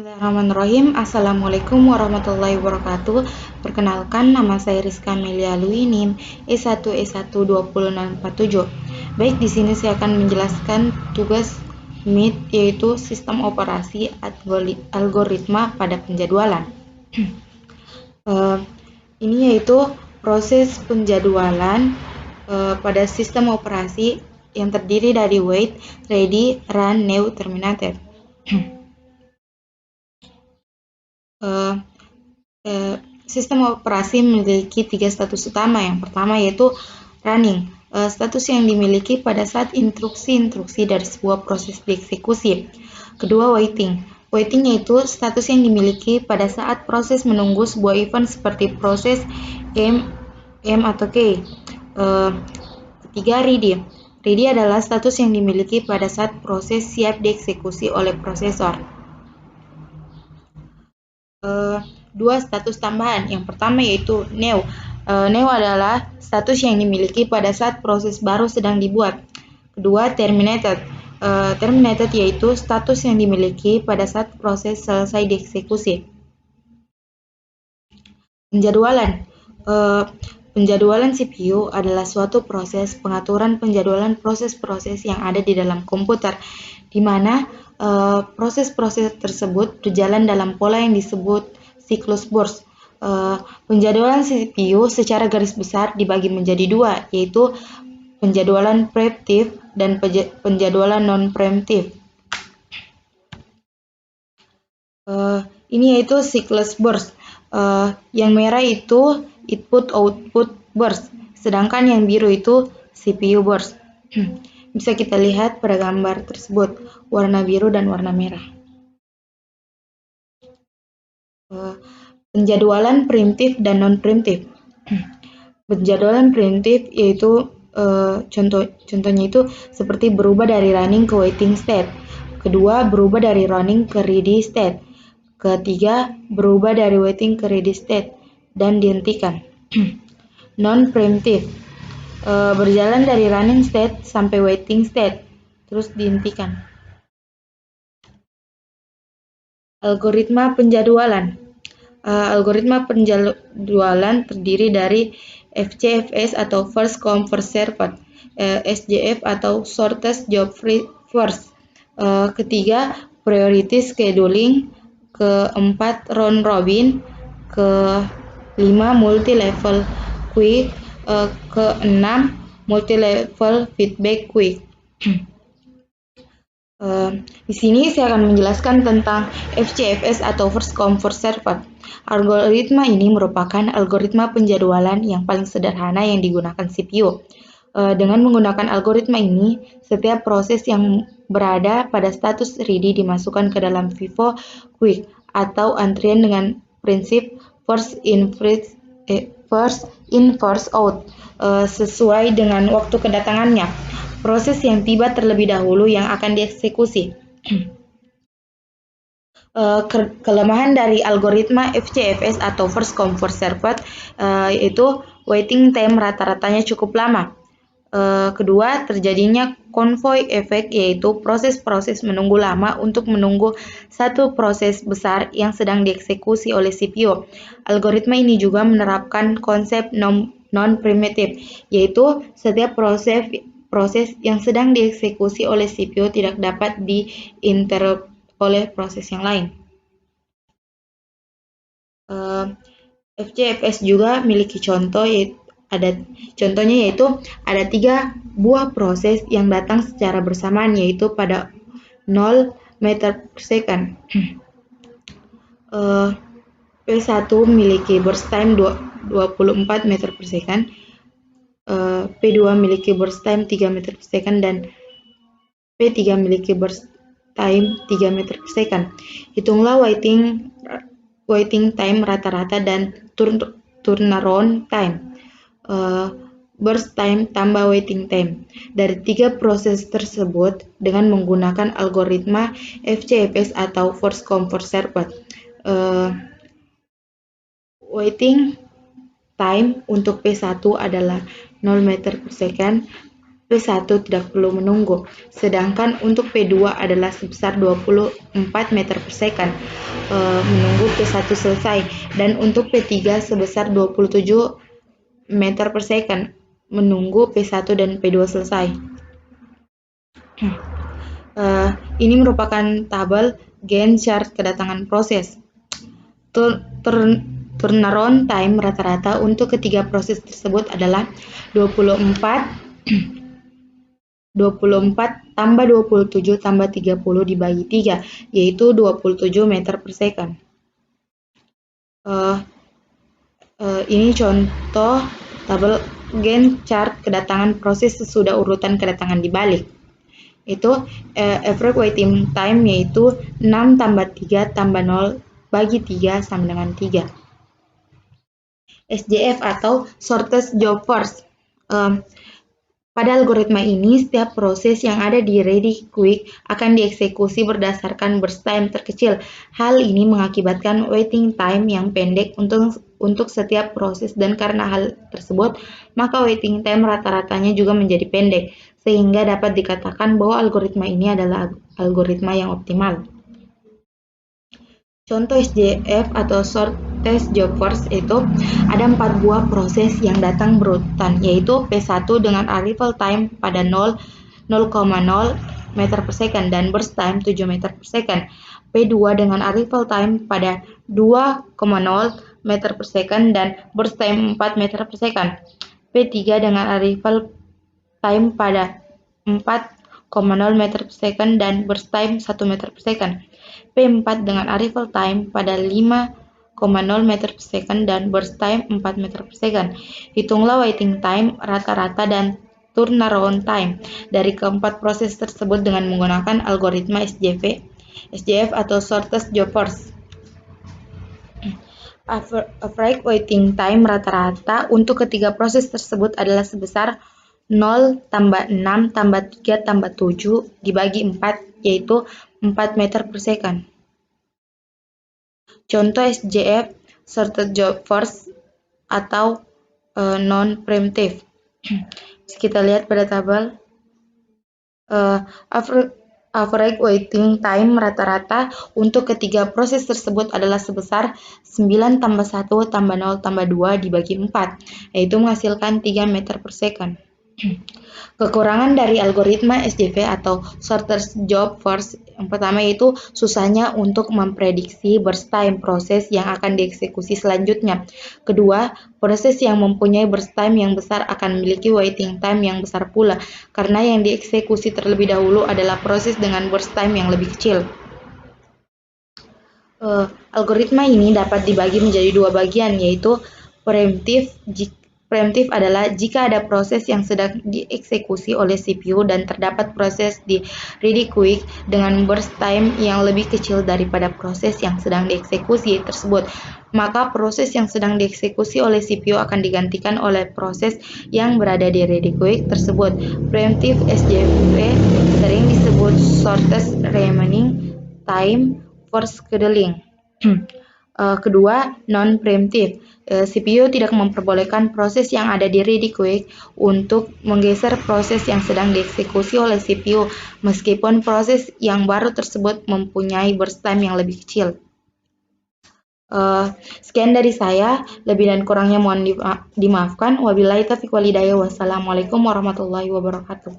Bismillahirrahmanirrahim. Assalamualaikum warahmatullahi wabarakatuh. Perkenalkan, nama saya Rizka Melia Luinim, E1E12047. Baik, di sini saya akan menjelaskan tugas MIT, yaitu sistem operasi algoritma pada penjadwalan. Ini yaitu proses penjadwalan pada sistem operasi yang terdiri dari wait, ready, run, new, terminated. Sistem operasi memiliki 3 status utama. Yang pertama yaitu running, status yang dimiliki pada saat instruksi-instruksi dari sebuah proses dieksekusi. Kedua, waiting. Waiting yaitu status yang dimiliki pada saat proses menunggu sebuah event seperti proses M atau K. Ketiga, ready. Ready adalah status yang dimiliki pada saat proses siap dieksekusi oleh prosesor. Dua status tambahan. Yang pertama yaitu new. New adalah status yang dimiliki pada saat proses baru sedang dibuat. Kedua, terminated. Terminated yaitu status yang dimiliki pada saat proses selesai dieksekusi. Penjadwalan. Penjadwalan CPU adalah suatu proses pengaturan penjadwalan proses-proses yang ada di dalam komputer, di mana proses-proses tersebut berjalan dalam pola yang disebut siklus burst. Penjadwalan CPU secara garis besar dibagi menjadi dua, yaitu penjadwalan preemptif dan penjadwalan non-preemptif. Ini yaitu siklus burst. Yang merah itu input-output burst, sedangkan yang biru itu CPU burst. Bisa kita lihat pada gambar tersebut, warna biru dan warna merah. Penjadwalan preemptif dan non-preemptif. Penjadwalan preemptif yaitu contohnya itu seperti berubah dari running ke waiting state. Kedua, berubah dari running ke ready state. Ketiga, berubah dari waiting ke ready state dan dihentikan. Non-preemptif, berjalan dari running state sampai waiting state, terus dihentikan. Algoritma penjadwalan. Algoritma penjadwalan terdiri dari FCFS atau First Come First Served, SJF atau Shortest Job First. Ketiga, Priority Scheduling. Keempat, Round Robin. Kelima, Multi-Level Quick. Keenam, Multi-Level Feedback Quick. Di sini saya akan menjelaskan tentang FCFS atau First Come First Served. Algoritma ini merupakan algoritma penjadwalan yang paling sederhana yang digunakan CPU. Dengan menggunakan algoritma ini, setiap proses yang berada pada status ready dimasukkan ke dalam FIFO Quick atau antrian dengan prinsip first in first out, sesuai dengan waktu kedatangannya. Proses yang tiba terlebih dahulu yang akan dieksekusi. Kelemahan dari algoritma FCFS atau First Come First Served yaitu waiting time rata-ratanya cukup lama. Kedua, terjadinya convoy effect, yaitu proses-proses menunggu lama untuk menunggu satu proses besar yang sedang dieksekusi oleh CPU. Algoritma ini juga menerapkan konsep non-primitive, yaitu setiap proses yang sedang dieksekusi oleh CPU tidak dapat diinterrupt oleh proses yang lain. FCFS juga memiliki contoh, contohnya yaitu ada 3 buah proses yang datang secara bersamaan, yaitu pada 0 meter per second. P1 memiliki burst time 24 meter per second, P2 memiliki burst time 3 meter per second, dan P3 memiliki burst time 3 meter per second. Hitunglah waiting time rata-rata dan turnaround time, burst time tambah waiting time dari 3 proses tersebut dengan menggunakan algoritma FCFS atau First Come First Served. Waiting time untuk P1 adalah 0 meter per second, P1 tidak perlu menunggu, sedangkan untuk P2 adalah sebesar 24 meter per second menunggu P1 selesai, dan untuk P3 sebesar 27 meter per second menunggu P1 dan P2 selesai. Ini merupakan tabel Gantt chart kedatangan proses. Turnaround time rata-rata untuk ketiga proses tersebut adalah 24 tambah 27 tambah 30 dibagi 3, yaitu 27 meter per second. Ini contoh tabel Gantt chart kedatangan proses sesudah urutan kedatangan dibalik. Itu average waiting time yaitu 6 tambah 3 tambah 0 bagi 3 sama dengan 3. SJF atau shortest job first. Pada algoritma ini, setiap proses yang ada di Ready Quick akan dieksekusi berdasarkan burst time terkecil. Hal ini mengakibatkan waiting time yang pendek untuk setiap proses, dan karena hal tersebut, maka waiting time rata-ratanya juga menjadi pendek, sehingga dapat dikatakan bahwa algoritma ini adalah algoritma yang optimal. Contoh SJF atau shortest job first itu ada 4 buah proses yang datang berurutan, yaitu P1 dengan arrival time pada 0,0 meter per second dan burst time 7 meter per second. P2 dengan arrival time pada 2,0 meter per second dan burst time 4 meter per second. P3 dengan arrival time pada 4,0 meter per second dan burst time 1 meter per second. P4 dengan arrival time pada 5,0 meter per second dan burst time 4 meter per second. Hitunglah waiting time rata-rata dan turnaround time dari keempat proses tersebut dengan menggunakan algoritma SJF atau shortest job first. Average waiting time rata-rata untuk ketiga proses tersebut adalah sebesar 0 tambah 6 tambah 3 tambah 7 dibagi 4, yaitu 4 meter per second. Contoh SJF, shortest job first atau non-preemptive. Kita lihat pada tabel. Average waiting time rata-rata untuk ketiga proses tersebut adalah sebesar 9 tambah 1 tambah 0 tambah 2 dibagi 4, yaitu menghasilkan 3 meter per second. Kekurangan dari algoritma SJF atau shortest job first yang pertama yaitu susahnya untuk memprediksi burst time proses yang akan dieksekusi selanjutnya. Kedua, proses yang mempunyai burst time yang besar akan memiliki waiting time yang besar pula, karena yang dieksekusi terlebih dahulu adalah proses dengan burst time yang lebih kecil. Algoritma ini dapat dibagi menjadi dua bagian, yaitu preemptive. Preemptive adalah jika ada proses yang sedang dieksekusi oleh CPU dan terdapat proses di Ready Quick dengan burst time yang lebih kecil daripada proses yang sedang dieksekusi tersebut, maka proses yang sedang dieksekusi oleh CPU akan digantikan oleh proses yang berada di Ready Quick tersebut. Preemptive SJF sering disebut shortest remaining time for scheduling. Kedua, non-preemptive. CPU tidak memperbolehkan proses yang ada di Ready Quick untuk menggeser proses yang sedang dieksekusi oleh CPU, meskipun proses yang baru tersebut mempunyai burst time yang lebih kecil. Sekian dari saya, lebih dan kurangnya mohon dimaafkan. Wabillahi taufiq wal hidayah. Wassalamualaikum warahmatullahi wabarakatuh.